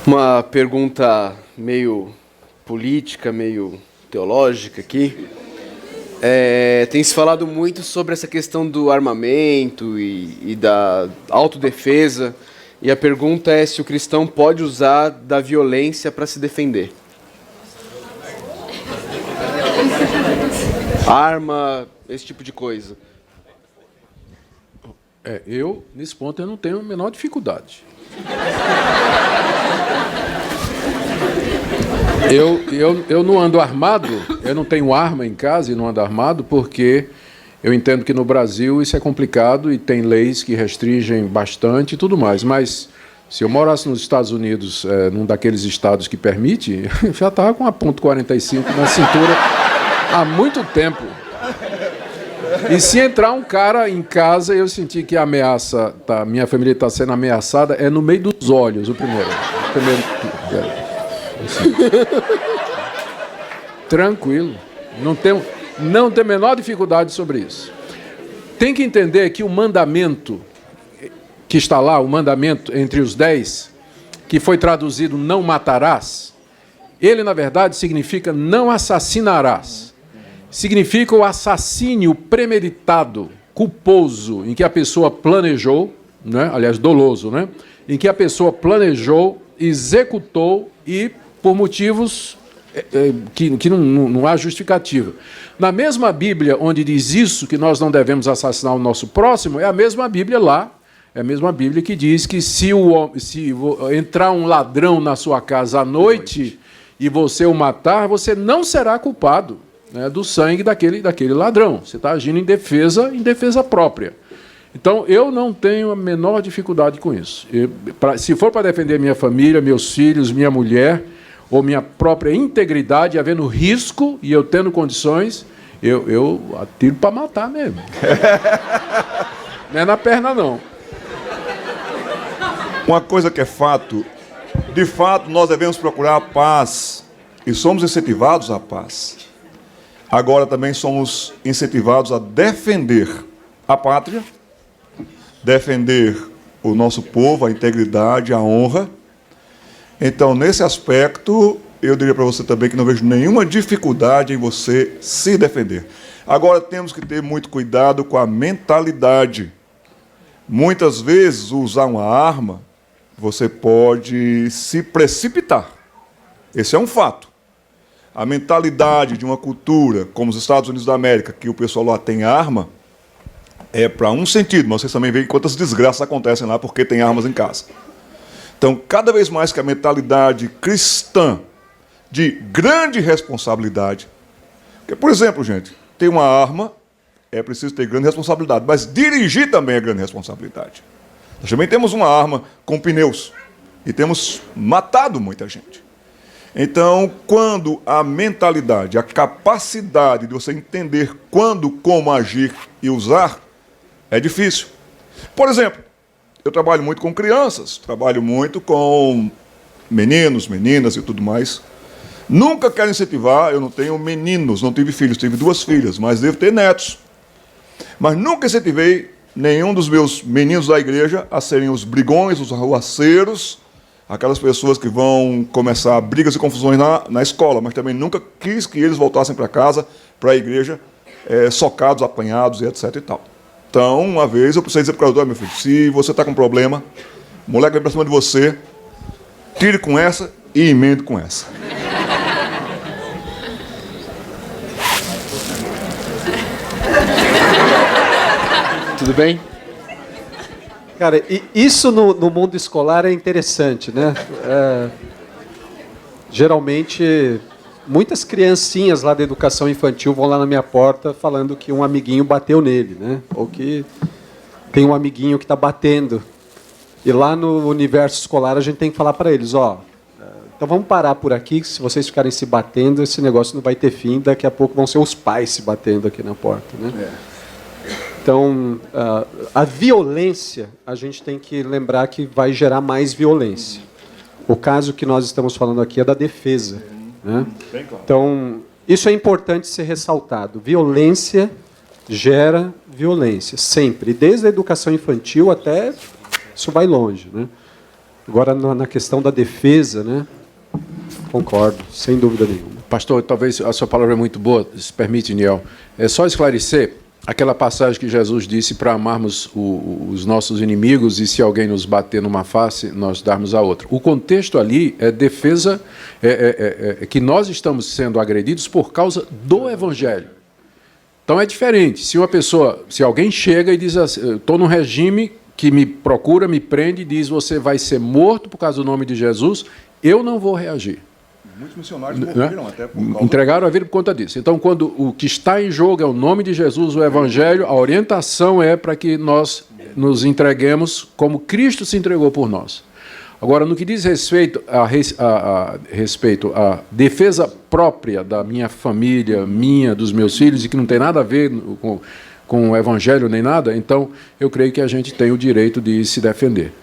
Uma pergunta meio política, meio teológica aqui. Tem se falado muito sobre essa questão do armamento e da autodefesa. E a pergunta é se o cristão pode usar da violência para se defender. Arma, esse tipo de coisa. Nesse ponto, eu não tenho a menor dificuldade. Eu não ando armado, eu não tenho arma em casa e não ando armado porque eu entendo que no Brasil isso é complicado e tem leis que restringem bastante e tudo mais. Mas se eu morasse nos Estados Unidos, num daqueles estados que permite, eu já estava com a .45 na cintura há muito tempo. E se entrar um cara em casa, eu senti que a ameaça, minha família está sendo ameaçada, é no meio dos olhos, o primeiro. Assim. Tranquilo. Não tem a menor dificuldade sobre isso. Tem que entender que o mandamento que está lá, o mandamento entre os 10, que foi traduzido não matarás, ele, na verdade, significa não assassinarás. Significa o assassínio premeditado, culposo, em que a pessoa planejou, né? Aliás, doloso, né? Em que a pessoa planejou, executou e por motivos que não há justificativa. Na mesma Bíblia, onde diz isso, que nós não devemos assassinar o nosso próximo, é a mesma Bíblia lá, é a mesma Bíblia que diz que se entrar um ladrão na sua casa à noite e você o matar, você não será culpado, né, do sangue daquele ladrão. Você está agindo em defesa própria. Então, eu não tenho a menor dificuldade com isso. Se for para defender minha família, meus filhos, minha mulher, ou minha própria integridade, havendo risco e eu tendo condições, eu atiro para matar mesmo. Não é na perna, não. Uma coisa que é fato, de fato, nós devemos procurar a paz e somos incentivados à paz. Agora também somos incentivados a defender a pátria, defender o nosso povo, a integridade, a honra. Então, nesse aspecto, eu diria para você também que não vejo nenhuma dificuldade em você se defender. Agora, temos que ter muito cuidado com a mentalidade. Muitas vezes, usar uma arma, você pode se precipitar. Esse é um fato. A mentalidade de uma cultura, como os Estados Unidos da América, que o pessoal lá tem arma, é para um sentido, mas vocês também veem quantas desgraças acontecem lá porque tem armas em casa. Então, cada vez mais que a mentalidade cristã de grande responsabilidade, porque, por exemplo, gente, ter uma arma é preciso ter grande responsabilidade, mas dirigir também é grande responsabilidade. Nós também temos uma arma com pneus e temos matado muita gente. Então, quando a mentalidade, a capacidade de você entender quando, como agir e usar, é difícil. Por exemplo, eu trabalho muito com crianças, trabalho muito com meninos, meninas e tudo mais. Nunca quero incentivar, eu não tenho meninos, não tive filhos, tive 2 filhas, mas devo ter netos. Mas nunca incentivei nenhum dos meus meninos da igreja a serem os brigões, os arruaceiros, aquelas pessoas que vão começar brigas e confusões na escola, mas também nunca quis que eles voltassem para casa, para a igreja, socados, apanhados e etc. e tal. Então, uma vez eu precisei dizer para o meu filho, se você está com um problema, o moleque vem para cima de você, tire com essa e emende com essa. Tudo bem? Cara, isso no mundo escolar é interessante, né? Geralmente, muitas criancinhas lá da educação infantil vão lá na minha porta falando que um amiguinho bateu nele, né? Ou que tem um amiguinho que está batendo. E lá no universo escolar a gente tem que falar para eles, então vamos parar por aqui, que se vocês ficarem se batendo, esse negócio não vai ter fim, daqui a pouco vão ser os pais se batendo aqui na porta, né? Então, a violência, a gente tem que lembrar que vai gerar mais violência. O caso que nós estamos falando aqui é da defesa, né? Então, isso é importante ser ressaltado. Violência gera violência, sempre. Desde a educação infantil até... Isso vai longe, né? Agora, na questão da defesa, né? Concordo, sem dúvida nenhuma. Pastor, talvez a sua palavra é muito boa, se permite, Niel. É só esclarecer aquela passagem que Jesus disse para amarmos os nossos inimigos e se alguém nos bater numa face, nós darmos a outra. O contexto ali é defesa, que nós estamos sendo agredidos por causa do Evangelho. Então é diferente. Se alguém chega e diz assim, estou num regime que me procura, me prende e diz, você vai ser morto por causa do nome de Jesus, eu não vou reagir. Muitos missionários morreram até por causa... Entregaram a vida por conta disso. Então, quando o que está em jogo é o nome de Jesus, o Evangelho, a orientação é para que nós nos entreguemos como Cristo se entregou por nós. Agora, no que diz respeito à defesa própria da minha família, minha, dos meus filhos, e que não tem nada a ver com o Evangelho nem nada, então eu creio que a gente tem o direito de se defender.